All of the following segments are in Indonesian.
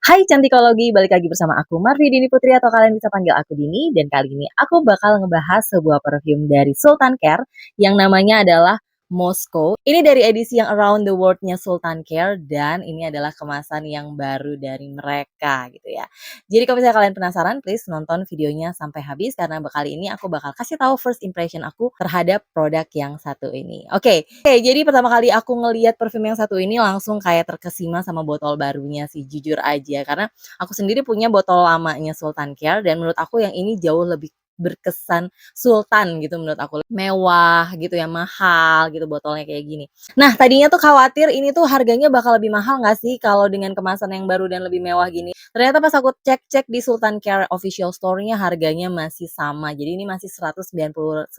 Hai Cantikologi, balik lagi bersama aku Marvi Dini Putri atau kalian bisa panggil aku Dini. Dan kali ini aku bakal ngebahas sebuah perfume dari Sultan Care yang namanya adalah Moscow. Ini dari edisi yang Around the World-nya Sultan Care dan ini adalah kemasan yang baru dari mereka gitu ya. Jadi kalau misalnya kalian penasaran, please nonton videonya sampai habis karena kali ini aku bakal kasih tahu first impression aku terhadap produk yang satu ini. Oke, jadi pertama kali aku ngelihat parfum yang satu ini langsung kayak terkesima sama botol barunya sih, jujur aja. Karena aku sendiri punya botol lamanya Sultan Care dan menurut aku yang ini jauh lebih berkesan sultan gitu menurut aku. Mewah gitu ya, mahal gitu botolnya kayak gini. Nah, tadinya tuh khawatir ini tuh harganya bakal lebih mahal nggak sih kalau dengan kemasan yang baru dan lebih mewah gini. Ternyata pas aku cek-cek di Sultan Care official store-nya harganya masih sama. Jadi ini masih 199.000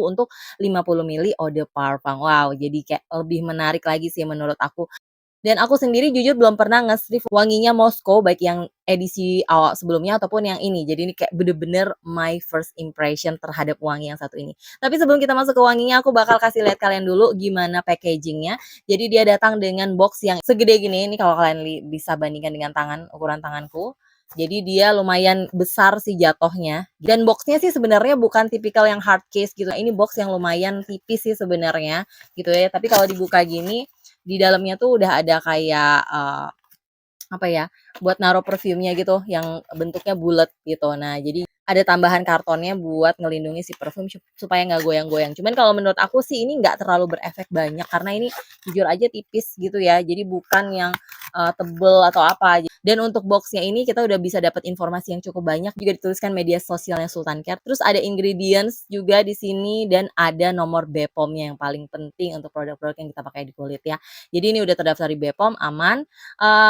untuk 50 mili eau de parfum. Wow, jadi kayak lebih menarik lagi sih menurut aku. Dan aku sendiri jujur belum pernah nge-sniff wanginya Moskow, baik yang edisi awal sebelumnya ataupun yang ini. Jadi ini kayak bener-bener my first impression terhadap wangi yang satu ini. Tapi sebelum kita masuk ke wanginya, aku bakal kasih lihat kalian dulu gimana packagingnya. Jadi dia datang dengan box yang segede gini. Ini kalau kalian bisa bandingkan dengan ukuran tanganku. Jadi dia lumayan besar sih jatohnya. Dan boxnya sih sebenarnya bukan tipikal yang hard case gitu. Ini box yang lumayan tipis sih sebenarnya gitu ya. Tapi kalau dibuka gini, di dalamnya tuh udah ada kayak apa ya, buat naruh perfumnya gitu yang bentuknya bulat gitu. Nah, jadi ada tambahan kartonnya buat ngelindungi si parfum supaya nggak goyang-goyang. Cuman kalau menurut aku sih ini nggak terlalu berefek banyak karena ini jujur aja tipis gitu ya. Jadi bukan yang tebel atau apa. Dan untuk boxnya ini kita udah bisa dapat informasi yang cukup banyak. Juga dituliskan media sosialnya Sultan Care. Terus ada ingredients juga di sini dan ada nomor BPOM-nya yang paling penting untuk produk-produk yang kita pakai di kulit ya. Jadi ini udah terdaftar di BPOM, aman.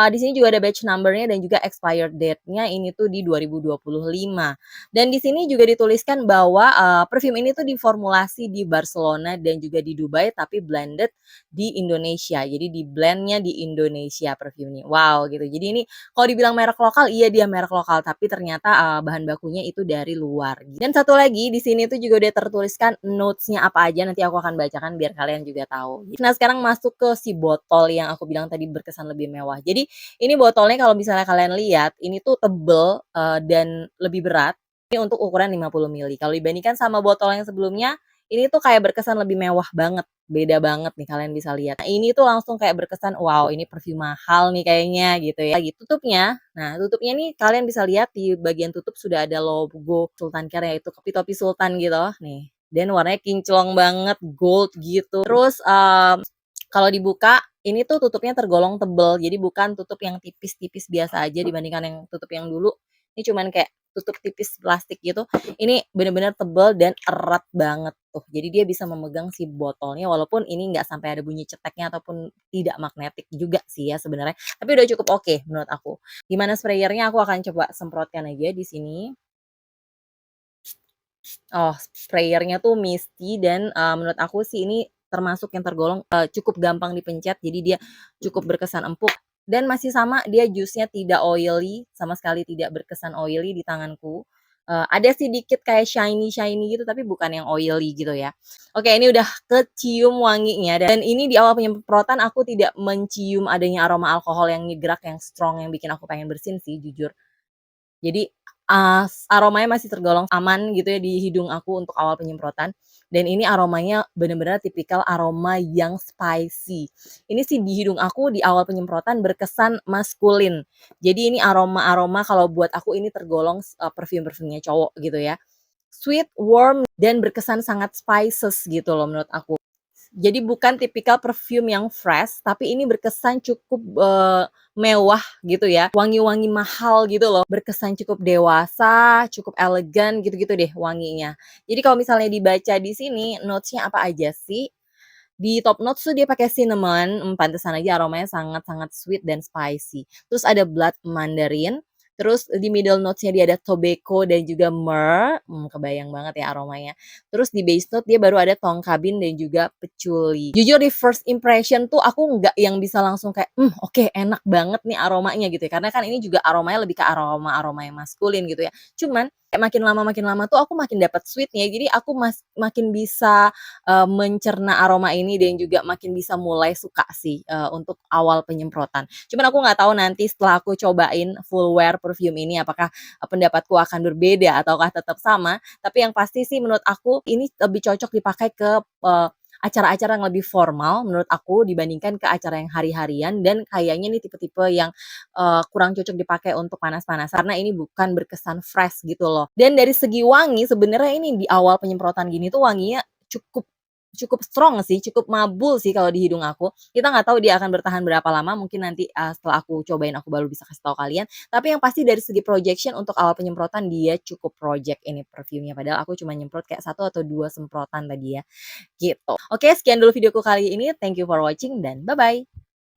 Di sini juga ada batch number-nya dan juga expired date-nya ini tuh di 2025. Dan di sini juga dituliskan bahwa perfume ini tuh diformulasi di Barcelona dan juga di Dubai tapi blended di Indonesia. Jadi di blendnya di Indonesia perfume ini. Wow gitu. Jadi ini kalau dibilang merek lokal, iya dia merek lokal, tapi ternyata bahan bakunya itu dari luar. Dan satu lagi di sini tuh juga udah tertuliskan notes-nya apa aja. Nanti aku akan bacakan biar kalian juga tahu. Nah sekarang masuk ke si botol yang aku bilang tadi berkesan lebih mewah. Jadi ini botolnya kalau misalnya kalian lihat, ini tuh tebel dan lebih berat. Ini untuk ukuran 50 mili. Kalau dibandingkan sama botol yang sebelumnya, ini tuh kayak berkesan lebih mewah banget. Beda banget nih kalian bisa lihat. Nah, ini tuh langsung kayak berkesan, wow ini perfume mahal nih kayaknya gitu ya. Lagi tutupnya, nah tutupnya nih kalian bisa lihat di bagian tutup sudah ada logo Sultan Care yaitu topi-topi sultan gitu nih. Dan warnanya kinclong banget, gold gitu. Terus kalau dibuka, ini tuh tutupnya tergolong tebel. Jadi bukan tutup yang tipis-tipis biasa aja dibandingkan yang tutup yang dulu. Ini cuman kayak tutup tipis plastik gitu. Ini bener-bener tebel dan erat banget tuh. Jadi dia bisa memegang si botolnya walaupun ini nggak sampai ada bunyi ceteknya ataupun tidak magnetik juga sih ya sebenarnya. Tapi udah cukup oke menurut aku. Gimana sprayernya aku akan coba semprotkan aja di sini. Oh, sprayernya tuh misty dan menurut aku sih ini termasuk yang tergolong cukup gampang dipencet. Jadi dia cukup berkesan empuk dan masih sama dia jusnya tidak oily, sama sekali tidak berkesan oily di tanganku. Ada sedikit kayak shiny-shiny gitu tapi bukan yang oily gitu ya. Oke, ini udah kecium wanginya dan ini di awal penyemprotan aku tidak mencium adanya aroma alkohol yang nyegrak, yang strong, yang bikin aku pengen bersin sih jujur. Jadi, aromanya masih tergolong aman gitu ya di hidung aku untuk awal penyemprotan, dan ini aromanya bener-bener tipikal aroma yang spicy. Ini sih di hidung aku di awal penyemprotan berkesan maskulin. Jadi ini aroma-aroma kalau buat aku ini tergolong parfum-parfumnya cowok gitu ya. Sweet, warm, dan berkesan sangat spices gitu loh menurut aku. Jadi bukan tipikal perfume yang fresh, tapi ini berkesan cukup, mewah gitu ya, wangi-wangi mahal gitu loh, berkesan cukup dewasa, cukup elegan gitu-gitu deh wanginya. Jadi kalau misalnya dibaca di sini notes-nya apa aja sih, di top notes tuh dia pakai cinnamon, pantesan aja aromanya sangat-sangat sweet dan spicy. Terus ada blood mandarin, terus di middle notes-nya dia ada tobacco dan juga myrrh, kebayang banget ya aromanya. Terus di base note dia baru ada tongkabin dan juga patchouli. Jujur di first impression tuh aku nggak yang bisa langsung kayak, oke enak banget nih aromanya gitu ya, karena kan ini juga aromanya lebih ke aroma-aroma yang maskulin gitu ya. Cuman Makin lama tuh aku makin dapat sweet-nya, jadi aku makin bisa, mencerna aroma ini dan juga makin bisa mulai suka sih, untuk awal penyemprotan. Cuman aku nggak tahu nanti setelah aku cobain full wear perfume ini apakah, pendapatku akan berbeda ataukah tetap sama, tapi yang pasti sih menurut aku ini lebih cocok dipakai ke, acara-acara yang lebih formal menurut aku dibandingkan ke acara yang hari-harian dan kayaknya nih tipe-tipe yang kurang cocok dipakai untuk panas-panasan karena ini bukan berkesan fresh gitu loh. Dan dari segi wangi sebenarnya ini di awal penyemprotan gini tuh wanginya cukup cukup strong sih, cukup mabul sih kalau di hidung aku. Kita nggak tahu dia akan bertahan berapa lama, mungkin nanti, setelah aku cobain aku baru bisa kasih tahu kalian. Tapi yang pasti dari segi projection untuk awal penyemprotan dia cukup project ini perfumenya, padahal aku cuma nyemprot kayak 1 atau 2 semprotan tadi ya, gitu. Oke sekian dulu videoku kali ini, thank you for watching dan bye-bye.